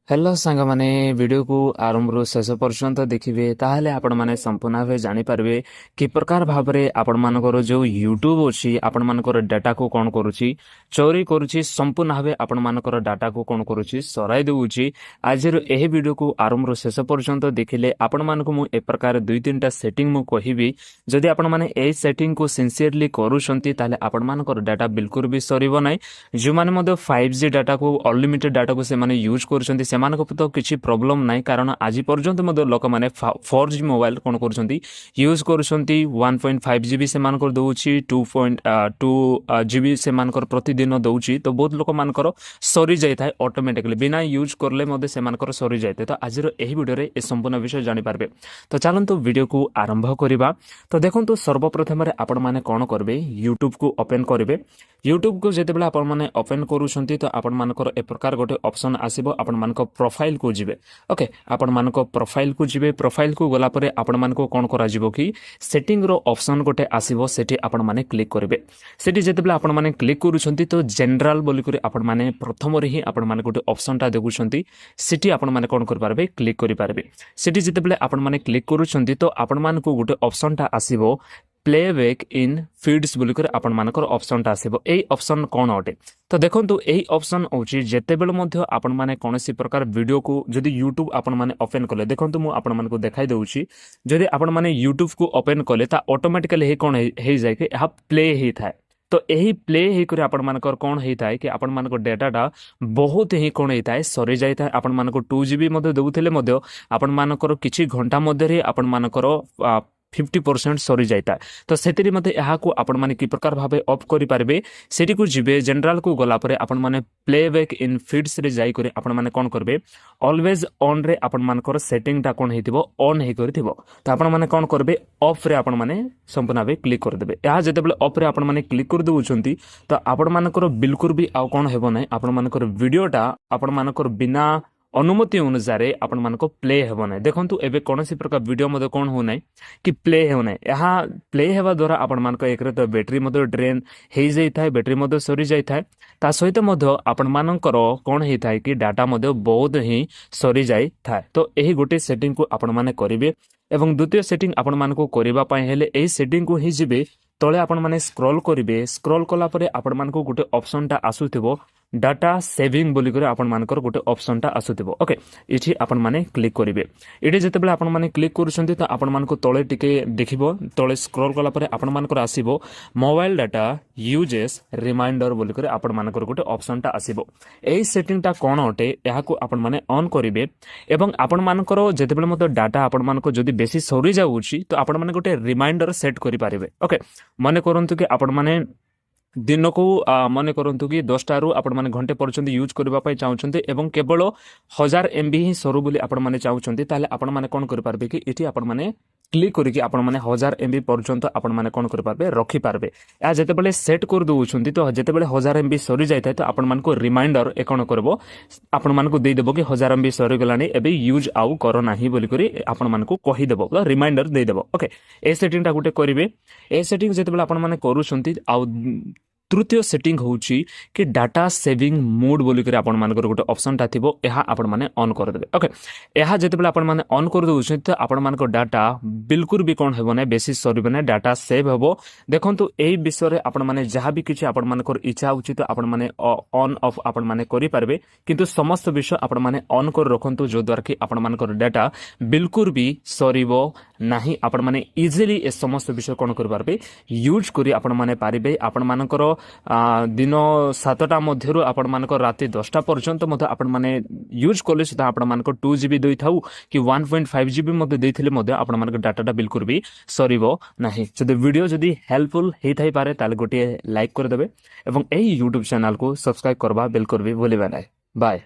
Hello सांग माने video को आरंभ शेष पर्यंत देखिए ताहले आपण माने संपूर्ण भाव जानीपारे कि प्रकार भाव में आपण मानकर जो यूट्यूब अच्छी आपण मानकर डाटा को कौन करुच्ची चोरी करुच्ची संपूर्ण भाव आपण मानकर डाटा को कौन करुच्ची सराई दूची आज यह वीडियो को आरंभ शेष पर्यंत देखिले आपण मानक मु ए प्रकार दुई तीन टा सेटिंग मु कहिबी जदि आपण माने ए सेटिंग को सिंसियरली करूछंती ताले आपण मानकर डाटा बिल्कुल भी सरीबो नै जो माने मध्य 5G डाटा को अनलिमिटेड डाटा को से माने यूज करूछंती तो किसी प्रॉब्लम नहीं कारण आज पर्यंत लोक मैंने 4G मोबाइल कौन कर यूज कर 1.5 GB से दौची 2.2 GB से प्रतिदिन दौची तो बहुत लोक मानकर सरी जाए ऑटोमेटिकली बिना यूज करले से सरी जाए तो आज यही वीडियो रे संपूर्ण विषय जानीपारे तो चलतु वीडियो को आरंभ करवा तो देखो सर्वप्रथम आपण मैंने कौन करेंगे यूट्यूब को ओपन करेंगे यूट्यूब को जिते बड़े आपण ओपन करूँ तो आपण मानकर ए प्रकार गोटे ऑप्शन आसीबो आपण मानक प्रोफाइल को जिबे ओके आपण मानक प्रोफाइल को जिबे प्रोफाइल को गला परे आपण मानको कोन करा जिवो कि सेटिंग रो ऑप्शन गोटे आसीबो सेठी आपण माने क्लिक करिवे सेठी जेतेबले आपण माने क्लिक करूछंती तो जनरल बोली करी आपण माने प्रथम रे ही आपण माने गोटे ऑप्शन टा देखुछंती सेठी आपण माने कोन कर पारबे क्लिक करि पारबे सेठी जेतेबले आपण माने क्लिक करूछंती तो आपण मानको गोटे ऑप्शन टा आसीबो प्लेबैक इन फीड्स बोलिकर आपण मानकर ऑप्शन टा आसीबो एई ऑप्शन कोन अटे तो देखंतु एई ऑप्शन होची जेतेबेले मध्य आपण माने कोनोसी प्रकार वीडियो को जदि यूट्यूब आपण माने ओपन कले देखंतु मु आपण मानको देखाई दउची जदि आपण माने यूट्यूब को ओपन कले ता ऑटोमेटिकली हे कोन हे जाय के हा प्ले हे थाए तो यही प्ले ही करे आपण मानकर कौन होता है कि आपण मानकर डेटाटा बहुत ही कौन होता है सरी जाए आपण मानकर 2GB दौले आपण मानकर किछि घंटा मध्य आपण मानकर 50% सरी जाता तो से आपण माने कि प्रकार भाव ऑफ करि पारबे सेठी को जिबे जनरल को गला परे आपण माने प्लेबैक इन फीड्स रे जाई करे आपण माने कोन करबे ऑलवेज ऑन रे आपण मानकर सेटिंग टा कोन हेतिबो ऑन हे करथिबो तो आपण माने कोन करबे ऑफ रे आपण माने संपूर्ण भाव क्लिक कर देबे या जेतेबेले ऑफ रे आपण माने क्लिक कर दउछंती तो आपण मानकर बिल्कुल भी आ कोन हेबो नै आपण मानकर वीडियोटा आपण मानकर बिना अनुमति अनुसार आपण मानको प्ले हेबो नै देखंतु एबे कोनोसी प्रकार वीडियो मदे कोन हो नै कि प्ले हेबो नै यहा प्ले हेबा द्वारा आपण मानको एकरे तो बैटरी मदे ड्रेन हे जाई थाए बैटरी मदे सरी जाई थाए ता सहित मदे आपण मानकर कोन हे थाए कि डाटा मदे बहुत ही सरी जाई थाए तो एही गोटे सेटिंग को आपण माने करिवे एवं द्वितीय सेटिंग आपण मानको करिबा पय हेले एही सेटिंग को ही जिबे तळे आपण माने स्क्रॉल करिवे स्क्रॉल कला परे आपण मानको गोटे ऑप्शन टा आसुथिबो डाटा सेविंग बोली करे आपण मानकर गोटे ऑप्शन टा आसुथिबो ओके इठी आपण माने क्लिक करिवे इठी जेतेबेले आपण माने क्लिक करूछंती तो आपण मानको तळे टिके देखिबो तळे स्क्रॉल कला परे आपण मानकर आसीबो मोबाइल डाटा यूजेस रिमाइंडर बोली करे आपण मानकर गोटे ऑप्शन टा आसीबो एई सेटिंग टा कोन अटे एहा को आपण माने ऑन करिवे एवं आपण मानकर जेतेबेले मते डाटा आपण मानको जदी बेसी सरी जाउची तो आपण माने गोटे रिमाइंडर सेट करि पारिबे ओके माने करंतु कि आपण माने दिन को मन करूँ कि 10 रु आपण माने घंटे पर्यंत यूज करने चाहते एवं केवल 1000 MB ही सरू बोली आपण माने चाहते ताले आपण माने कोन कर पारबे कि इठी आपण माने क्लिक करके आपण माने 1000 MB पर्यंत आपण माने कोन कर पारबे रखी पारबे या जेतेबेले सेट कर दउछंती तो जेतेबेले 1000 MB सरी जाय तो आपण मानको रिमाइंडर ए कोन करबो आपण मानको देई देबो कि 1000 MB सरी गलानी एबे यूज आउ करो नाही बोली करी आपण मानको कहि देबो रिमाइंडर देई देबो ओके ए सेटिंग टा गुटे करिवे ए सेटिंग जेतेबेले आपण माने करूछंती आउ तृतीय सेटिंग होची कि डाटा सेविंग मोड बोली करी आपण मानकर गोटे ऑप्शन टा थिबो एहा आपण माने ऑन कर देबे ओके एहा जेतेबेले आपण माने ऑन कर दउछ तो आपण मानकर डाटा बिल्कुल भी कोन हेबो नै बेसी सरीबो नै डाटा सेव हेबो देखंतु एही विषय रे आपण माने जहा भी किछि आपण मानकर इच्छा होची तो आपण माने ऑन ऑफ आपण माने करि पारबे किंतु समस्त विषय आपण माने ऑन कर रखंतु जो द्वारा कि आपण मानकर डाटा बिल्कुल भी सरीबो नाही आपण माने इजीली ए समस्त विषय कोन कर पारबे यूज करी आपण माने पारिबे आपण मानकर दिन 7टा मध्य आपण मानकर राति 10टा पर्यंत मध्य आपण माने यूज कले सुधा आपण मानकर 2GB दई थाउ कि 1.5GB मध्य देथिले मध्य आपण मानकर डाटाटा बिल्कुल भी सरीबो नाही जदि वीडियो जदि हेल्पफुल हे थाई पारे ताले गोटे लाइक कर देबे एवं एही YouTube चैनल को सब्सक्राइब करबा बिल्कुल भी भूलिबा नाही बाय।